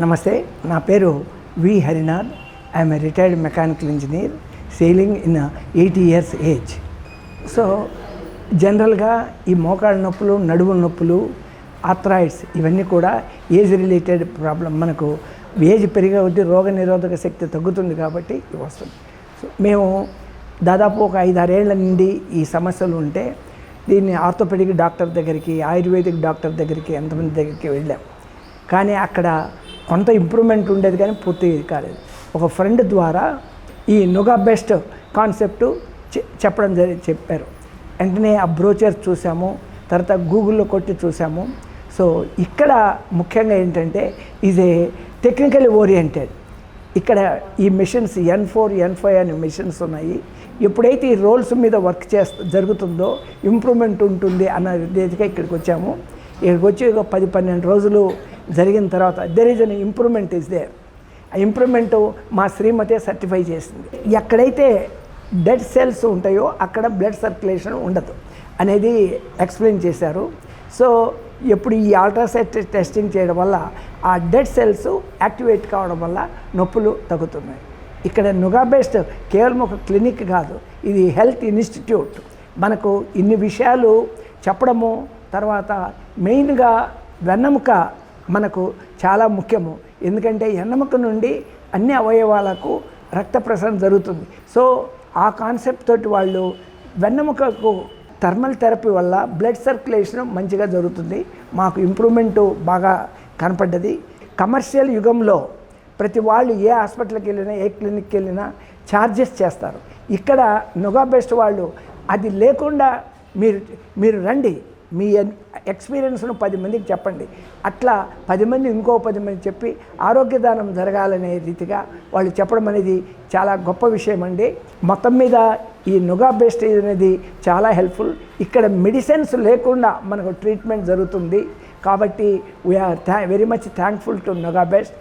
నమస్తే, నా పేరు V Harinath. I'm a retired mechanical engineer sailing in 80 years age. So జనరల్గా ఈ మోకాళ్ళ నొప్పులు, నడుము నొప్పులు, ఆర్థరైట్స్ ఇవన్నీ కూడా ఏజ్ రిలేటెడ్ ప్రాబ్లం. మనకు ఏజ్ పెరిగే కొద్దీ రోగ నిరోధక శక్తి తగ్గుతుంది కాబట్టి ఇవి వస్తుంది. సో మేము దాదాపు ఒక 5-6 ఏళ్ల నుండి ఈ సమస్యలు ఉంటే దీన్ని ఆర్థోపెడిక్ డాక్టర్ దగ్గరికి, ఆయుర్వేదిక్ డాక్టర్ దగ్గరికి, ఎంతమంది దగ్గరికి వెళ్ళాం. కానీ అక్కడ కొంత ఇంప్రూవ్మెంట్ ఉండేది కానీ పూర్తిగా కాలేదు. ఒక ఫ్రెండ్ ద్వారా ఈ నుగా బెస్ట్ కాన్సెప్టు చెప్పారు. వెంటనే ఆ బ్రోచర్ చూసాము, తర్వాత గూగుల్లో కొట్టి చూసాము. సో ఇక్కడ ముఖ్యంగా ఏంటంటే ఈజ్ ఏ టెక్నికల్లీ ఓరియంటెడ్. ఇక్కడ ఈ మిషన్స్ N4, N5 అనే మిషన్స్ ఉన్నాయి. ఎప్పుడైతే ఈ రోల్స్ మీద వర్క్ జరుగుతుందో ఇంప్రూవ్మెంట్ ఉంటుంది అన్న ఉద్దేశంగా ఇక్కడికి వచ్చాము. ఇక్కడికి వచ్చి ఒక 10-12 రోజులు జరిగిన తర్వాత there is an improvement is there. ఆ ఇంప్రూవ్మెంటు మా శ్రీమతే సర్టిఫై చేసింది. ఎక్కడైతే డెడ్ సెల్స్ ఉంటాయో అక్కడ బ్లడ్ సర్క్యులేషన్ ఉండదు అనేది ఎక్స్ప్లెయిన్ చేశారు. సో ఎప్పుడు ఈ అల్ట్రాసౌండ్ టెస్టింగ్ చేయడం వల్ల ఆ డెడ్ సెల్స్ యాక్టివేట్ కావడం వల్ల నొప్పులు తగ్గుతున్నాయి. ఇక్కడ నుగా బెస్ట్ కేవలం ఒక క్లినిక్ కాదు, ఇది హెల్త్ ఇన్స్టిట్యూట్. మనకు ఇన్ని విషయాలు చెప్పడము, తర్వాత మెయిన్గా వెన్నెముక మనకు చాలా ముఖ్యము. ఎందుకంటే వెన్నెముక నుండి అన్ని అవయవాలకు రక్త ప్రసరణ జరుగుతుంది. సో ఆ కాన్సెప్ట్ తోటి వాళ్ళు వెన్నెముకకు థర్మల్ థెరపీ వల్ల బ్లడ్ సర్క్యులేషన్ మంచిగా జరుగుతుంది. మాకు ఇంప్రూవ్మెంటు బాగా కనపడ్డది. కమర్షియల్ యుగంలో ప్రతి వాళ్ళు ఏ హాస్పిటల్కి వెళ్ళినా, ఏ క్లినిక్కి వెళ్ళినా ఛార్జెస్ చేస్తారు. ఇక్కడ నుగా బెస్ట్ వాళ్ళు అది లేకుండా మీరు రండి, మీ ఎక్స్పీరియన్స్ను 10 మందికి చెప్పండి. అట్లా 10 మంది ఇంకో 10 మంది చెప్పి ఆరోగ్యదానం జరగాలనే రీతిగా వాళ్ళు చెప్పడం అనేది చాలా గొప్ప విషయం అండి. మొత్తం మీద ఈ నుగా బెస్ట్ అనేది చాలా హెల్ప్ఫుల్. ఇక్కడ మెడిసిన్స్ లేకుండా మనకు ట్రీట్మెంట్ జరుగుతుంది. కాబట్టి we are very much thankful to Nuga best.